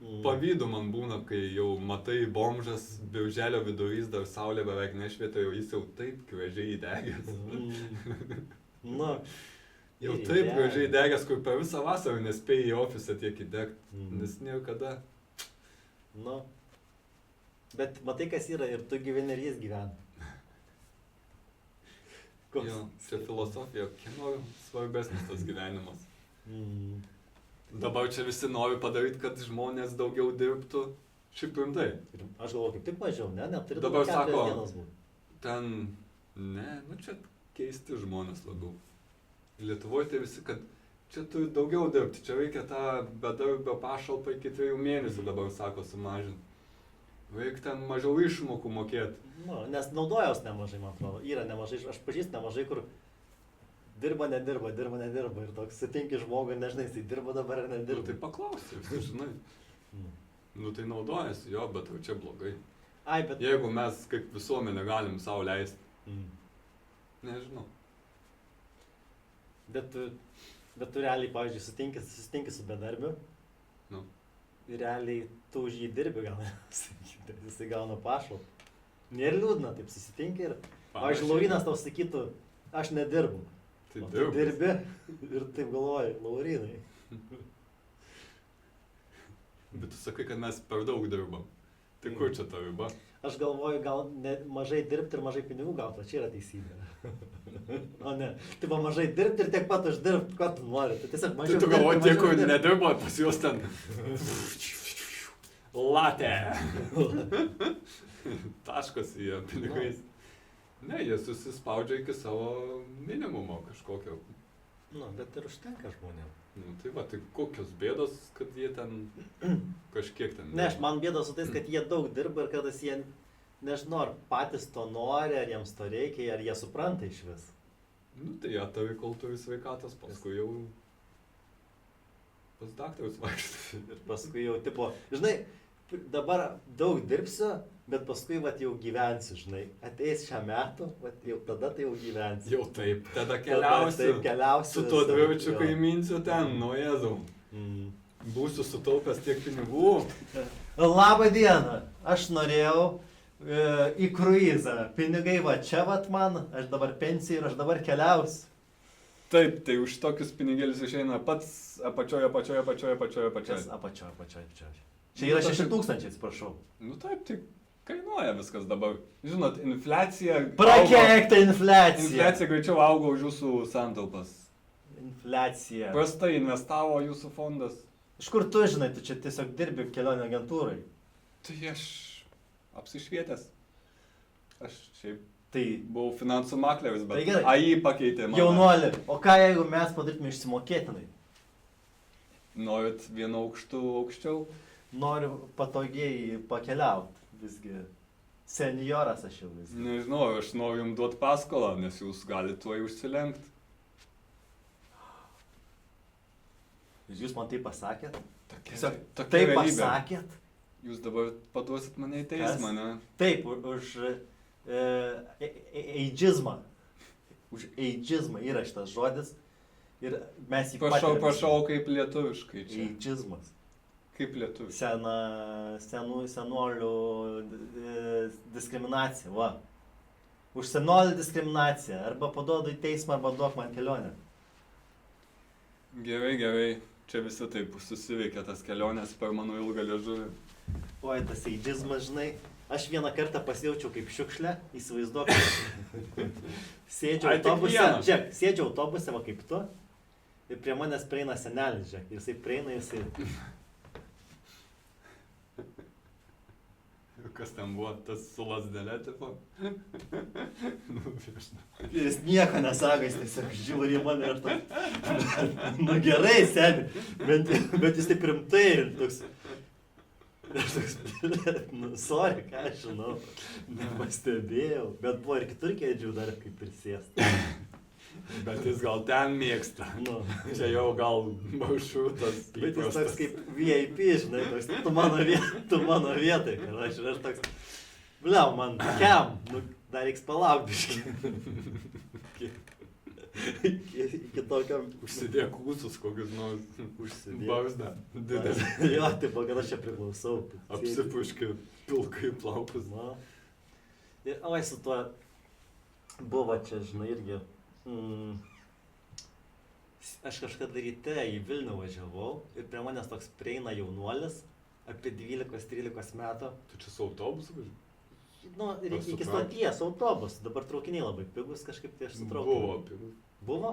S2: Mm.
S1: Pavydu man būna, kai jau matai bomžas, birželio vidurys dar saulė beveik nešvietė, jau jis jau taip gražiai įdegęs.
S2: Mm. Nu.
S1: Jau
S2: Ir
S1: taip
S2: įdegęs.
S1: gražiai įdegęs, kur per visą vasarą nespėjai į ofisą tiek įdegti.
S2: Mm.
S1: Nes niekada.
S2: Nu. Bet matai, kas yra, ir tu gyveni, ir jis gyvena.
S1: Jo, čia filosofija, kieno svarbesnis tas gyvenimas.
S2: Mm.
S1: Dabar čia visi nori padaryti, kad žmonės daugiau dirbtų. Šiaip rimtai.
S2: Ir aš galvoju, kaip tik mažiau, ne? Neturi
S1: Dabar sako-
S2: dienos būti.
S1: Ten, ne, nu čia keisti žmonės labiau. Lietuvoje tai visi, kad čia turi daugiau dirbti, čia reikia tą bedarbio pašalpą iki 3 mėnesių dabar sako sumažinti. Reikia ten mažiau išmokų mokėti.
S2: Nu, nes naudojaus nemažai, man atrodo. Yra nemažai, aš pažįstu nemažai, kur dirba, nedirba ir toks sutinki žmogų ir nežinai, jis dirba dabar ar
S1: Ir
S2: nedirba.
S1: tai paklausi, visi žinai.
S2: Mm.
S1: Nu tai naudojasi jo, bet jau čia blogai.
S2: Ai, bet...
S1: Jeigu mes kaip visuomenė galim savo leisti,
S2: Mm.
S1: nežinau.
S2: Bet tu realiai, pavyzdžiui, susitinki su bedarbiu.
S1: Nu.
S2: Ir realiai tu už jį dirbi, gal sakyti, jisai gauna pašalpą. Nėra liūdna, taip susitinki ir... Pavyzdžiui, Laurinas tau sakytų, aš nedirbu.
S1: Tai
S2: O tu
S1: dirbi.
S2: dirbi ir taip galvoji, Laurinai.
S1: Bet tu sakai, kad mes per daug dirbam. Tai kur čia ta riba?
S2: Aš galvoju, gal ne, mažai dirbti ir mažai pinigų gauti, o čia yra teisybė. O ne, tai va mažai dirbti ir tiek pat uždirbti, ko tu nori. Tai tiesiog
S1: Tai
S2: mažiau
S1: tu galvoji, tie, kur
S2: dirbti.
S1: nedirbo, pas juos ten. Latė. Taškas į ją pinigais. Ne, jie susispaudžia iki savo minimumo kažkokio.
S2: Nu, bet ir užtenka žmonėm.
S1: Nu, tai va, tai kokios bėdos, kad jie ten kažkiek ten.
S2: Ne, aš man bėda su tais, kad jie daug dirba ir kartais jie, nežinau, ar patys to nori, ar jiems to reikia, ar jie supranta iš vis.
S1: Nu, tai atavi, kol turi sveikatos, paskui jau pas daktarus vaikštai.
S2: Ir paskui jau, tipo, žinai, dabar daug dirbsiu, bet paskui, vat, jau gyvensiu, žinai. Ateis šią metų, vat, jau tada tai jau gyvensiu.
S1: Jau taip, tada
S2: Tada
S1: keliausiu.
S2: taip keliausiu.
S1: Su tuo
S2: visur,
S1: dviračiu
S2: jo.
S1: kaiminsiu ten, nu Jėzau.
S2: Mm.
S1: Būsiu sutaupęs tiek pinigų.
S2: Labą dieną, aš norėjau į kruizą. Pinigai va čia vat man, aš dabar pensija ir aš dabar keliausiu.
S1: Taip, tai už tokius pinigėlius išeina pats apačioje.
S2: Kas apačioje. Čia yra 6,000, atsiprašau.
S1: Nu taip, tai kainuoja viskas dabar. Žinot, infliacija...
S2: Prakeikta infliacija.
S1: Infliacija greičiau auga už jūsų santaupas.
S3: infliacija.
S1: Prastai investavo jūsų fondas.
S3: Iš kur tu žinai, tu čia tiesiog dirbi kelionio agentūrai.
S1: Tai aš apsišvietęs. Aš šiaip
S3: Tai
S1: buvau finansų makleris,
S3: Tai
S1: bet
S3: gerai.
S1: AI pakeitė mane.
S3: jaunuoli, o ką jeigu mes padarytume išsimokėtinai?
S1: Norit vienu aukštu aukščiau?
S3: Noriu patogiai pakeliauti, visgi. Senjoras aš jau visgi.
S1: Nežinau, aš noriu jums duoti paskolą, nes jūs galite tuoj užsilenkti.
S3: Ir jūs man tai pasakėt?
S1: Tiesiog
S3: Tai
S1: tokia realybė.
S3: pasakėt?
S1: Jūs dabar paduosit mane į teismą, ne?
S3: Taip, už eidžizmą. Už eidžizmą yra šitas žodis. Ir mes jį
S1: Prašau, kaip lietuviškai čia.
S3: Eidžizmas.
S1: Kaip lietuviškai.
S3: Senolių diskriminacija, va. Už senolių diskriminaciją. Arba paduodu į teismą, arba duok man kelionę.
S1: Gerai. Čia visi taip susiveikia tas kelionės per mano ilgą liežuvį.
S3: Oi, tas eidžizmas, žinai. Aš vieną kartą pasijaučiau kaip šiukšlė, įsivaizduok. Sėdžiu
S1: Ai, tik
S3: autobuse,
S1: vieną.
S3: žiūrėk, sėdžiu autobuse, va kaip tu. Ir prie manęs prieina senelis, žiūrėk. Ir jisai prieina, jisai...
S1: Kas ten buvo, tas su lasdelė, tipo?
S3: Ir jis nieko nesako, jis tiesiog žiūri į mane ir toks... Nu gerai, seni, bet jis taip rimtai ir toks... Ir toks, nu sorry, ką aš žinau, nepastebėjau, bet buvo ir kitur kėdžių dar kaip ir sėst.
S1: Bet jis gal ten mėgsta.
S3: Nu.
S1: Čia jau gal maršrutas.
S3: Bet jis
S1: įprastas.
S3: toks kaip VIP, žinai, toks, tu mano vietai, kad aš toks, bliau, man kem, nu, dar reiks palaukti biškį. Iki tokio...
S1: Užsidėk ūsus kokius nors.
S3: Užsidėk.
S1: Barzdą. Didelį.
S3: Jo, tipo, kad aš čia priklausau.
S1: Apsipuški pilkai plaukus.
S3: Na. Ir oi, su tuo buvo čia, žinai, irgi. Aš kažkada ryte į Vilnių važiavau ir prie manęs toks prieina jaunuolis apie 12-13 metų.
S1: Tu čia su autobusu važiuoji?
S3: Nu, reikia iki stoties autobus, dabar traukiniai labai pigus kažkaip tai aš sutraukiau.
S1: Buvo pigus.
S3: Buvo?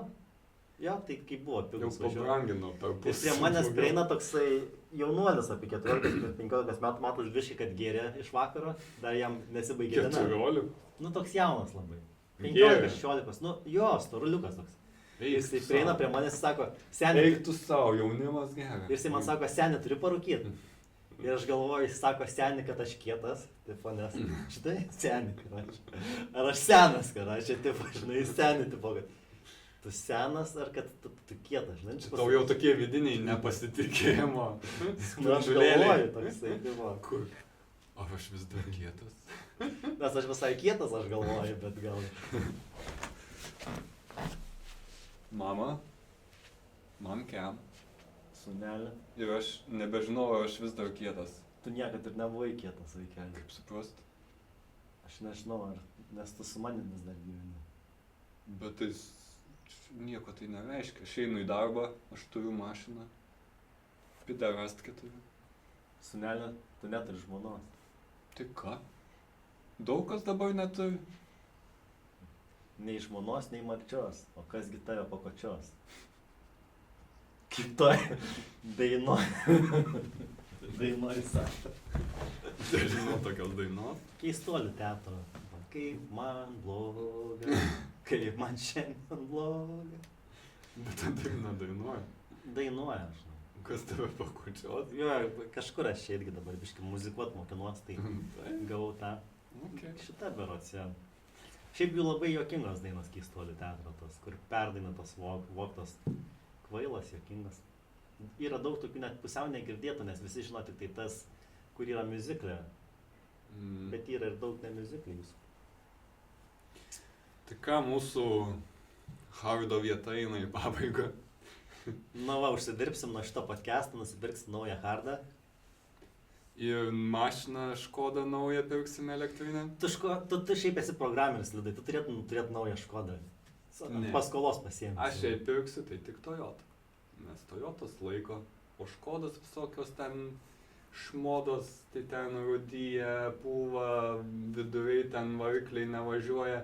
S3: Jo, tai kaip buvo
S1: Jau
S3: pigus važiavau.
S1: pabrangino per
S3: Ir
S1: pusę.
S3: prie manęs prieina toksai jaunuolis apie 14-15 metų, matus biškai, kad gėrė iš vakaro, dar jam nesibaigė diena.
S1: 14.
S3: Nu, toks jaunas labai.
S1: Gėrė.
S3: 15-16, nu, jo, storuliukas toks.
S1: Eik
S3: Jisai
S1: tu
S3: prieina
S1: sau.
S3: prie manęs ir sako, seni,
S1: Eik tu savo, jaunimas geras.
S3: ir jisai man sako, seni, turi parūkyti. Ir aš galvoju, jis sako, seni, kad aš kietas, tipo, nes, štai, seni, kad aš. Ar aš senas, kad aš, čia, tipo, žinai, seni, tipo, kad tu senas, ar kad tu kietas, žinai.
S1: Čia tau jau tokie vidiniai nepasitikėjimo.
S3: Nu, aš galvoju, toksai, tipo.
S1: Kur? Ar aš vis dar kietas?
S3: Nes aš visai kietas, aš galvoju, bet gal.
S1: Mama, man kem.
S3: Sunelė.
S1: Ir aš nebežinau, ar aš vis dar kietas.
S3: Tu niekad ir nebuvai kietas, vaikeli.
S1: Kaip suprast?
S3: Aš nežinau, ar, nes tu su manim vis dar gyveni.
S1: Bet tai nieko tai nereiškia. Aš einu į darbą, aš turiu mašiną. Piderast keturiu.
S3: Sunelė, tu neturi žmonos.
S1: Tai ką? Daug kas dabar neturi.
S3: Nei žmonos, nei marčios. O kasgi tave pakočios? Kaip toj dainoj. Dainoj sako.
S1: Nežinau tokios dainos.
S3: Keistuolių teatro. Kaip man bloga, kaip man šiandien bloga.
S1: Bet ta daina dainuoja.
S3: Dainuoja, žinai.
S1: Kas tave pakučios?
S3: Jo, kažkur aš čia irgi dabar biškai muzikuot mokinuos, tai
S1: Tai?
S3: gavau tą.
S1: Okay.
S3: Šita berots, jo. Šiaip jų labai juokingos dainos keistuolių teatro, tos, kur perdaina tos voktos. Kvailas, juokingas. Yra daug tokių net pusiau negirdėtų, nes visi žino tik tai tas, kur yra miuziklė. Bet yra ir daug ne miuziklė jūsų.
S1: Tai ką, mūsų hardo vieta eina į pabaigą.
S3: Na va, užsidirbsim nuo šito podcast'o, nusipirksim naują hardą.
S1: Ir mašiną Škodą naują pirksim elektrinę.
S3: Tu šiaip esi programeris, Lidai, tu turėtum turėti naują Škodą.
S1: Ne.
S3: Paskolos pasiėmė.
S1: Aš jei pirksiu, tai tik Toyota. Nes Toyotas laiko, o Škodas visokios ten šmodos, tai ten rūdyje, pūva, viduriai ten varikliai nevažiuoja.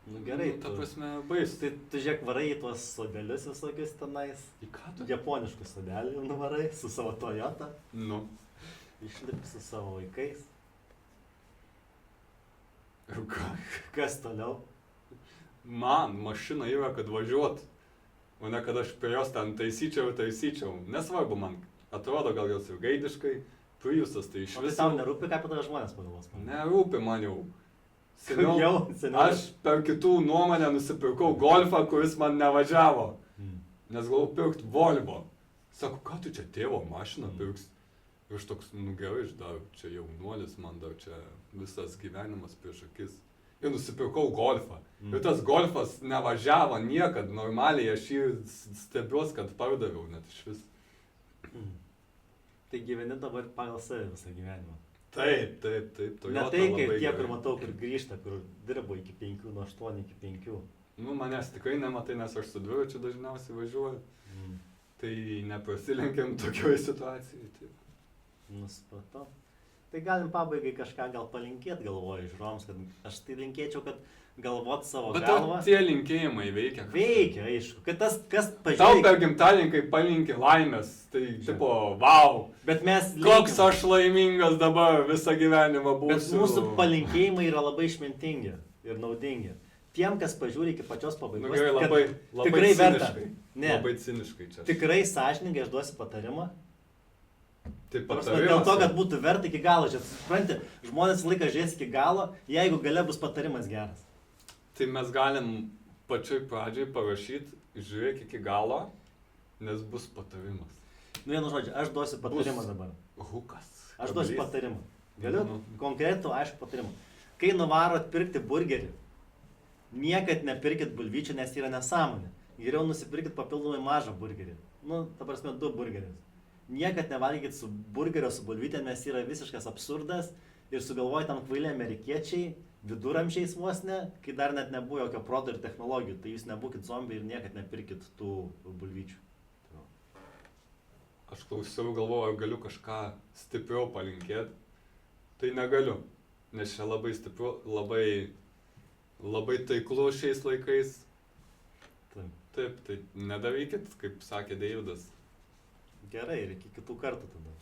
S2: Nu gerai,
S1: Ta prasme, baisu.
S2: Tai tu žiūrėk, varai į tuos sodelius visokius tenais.
S1: Į ką tu?
S2: Japoniškų sodelių nuvarai su savo Toyota.
S1: Nu.
S2: Išlipi su savo vaikais.
S1: Ir ką?
S2: Kas toliau?
S1: Man mašina yra, kad važiuot. O ne, kad aš prie jos ten taisyčiau. Nesvarbu man. Atrodo gal jos ir gaidiškai. Priusas tai iš
S2: O tai
S1: viso.
S2: tau nerūpi, ką apie tave žmonės pagalvos?
S1: Nerūpi man jau.
S2: Jau, seniau.
S1: Aš per kitų nuomonę nusipirkau Golfą, kuris man nevažiavo. Nes galvojau pirkti Volvo. Sako, ką tu čia tėvo mašiną pirks? Ir aš toks, nu gerai, aš dar čia jaunuolis, man dar čia visas gyvenimas prieš akis. Ir nusipirkau Golfą. Ir tas Golfas nevažiavo niekad, normaliai aš jį stebiuos, kad pardaviau net iš vis.
S2: Tai gyveni dabar pagal save visą gyvenimą.
S1: Taip.
S2: Ne tai kaip tie, kur matau, kur grįžta, kur dirbo iki 5, nuo 8 iki 5.
S1: Nu, manęs tikrai nematai, nes aš su dviračiu dažniausiai važiuoju. Tai neprasilenkiam tokioje situacijoje. Taip.
S2: Nuspratau. Tai galim pabaigai kažką gal palinkėti, galvoju, žiūrovams, kad aš tai linkėčiau, kad galvot savo
S1: Bet
S2: galvą.
S1: tie linkėjimai veikia.
S2: Veikia, aišku. Kad tas, kas
S1: Tau
S2: pažiūrėjo.
S1: per gimtadienį palinkė laimės, tai tipo, wow,
S2: Bet mes
S1: koks aš laimingas dabar visą gyvenimą
S2: Bet
S1: būsiu.
S2: mūsų palinkėjimai yra labai išmintingi ir naudingi. Tiem, kas pažiūri iki pačios pabaigos.
S1: Nu, gerai,
S2: kad
S1: labai
S2: tikrai verta.
S1: ciniškai.
S2: Ne.
S1: Labai ciniškai čia.
S2: Tikrai sąžiningai aš duosiu patarimą.
S1: Taip
S2: Prasme, dėl to, kad būtų verta iki galo. Čia, supranti, žmonės laiką žiūrės iki galo, jeigu gale bus patarimas geras.
S1: Tai mes galim pačioj pradžiai parašyti, žiūrėk iki galo, nes bus patarimas.
S2: Nu, vienu žodžiu, aš duosiu patarimą dabar.
S1: Hukas.
S2: Aš duosiu
S1: Kablys.
S2: patarimą. Galiu?
S1: Nu.
S2: Konkretų, aišku, patarimą. Kai nuvarot pirkti burgerį, niekad nepirkit bulvyčių, nes yra nesąmonė. Geriau nusipirkit papildomai mažą burgerį. Nu, ta prasme, 2 burgerius. Niekad nevalgykit su burgerio su bulvytė, nes yra visiškas absurdas ir sugalvoja tam kvailiai amerikiečiai, viduramžiais vos ne, kai dar net nebuvo jokio proto ir technologijų, tai jūs nebūkit zombiai ir niekad nepirkit tų bulvyčių.
S1: Aš klausiau, galvoju, ar galiu kažką stipriau palinkėti. Tai negaliu, nes čia labai stipru, labai taiklu šiais laikais. Taip, tai nedarykit, kaip sakė Deividas.
S2: Gerai, ir iki kitų kartų tada.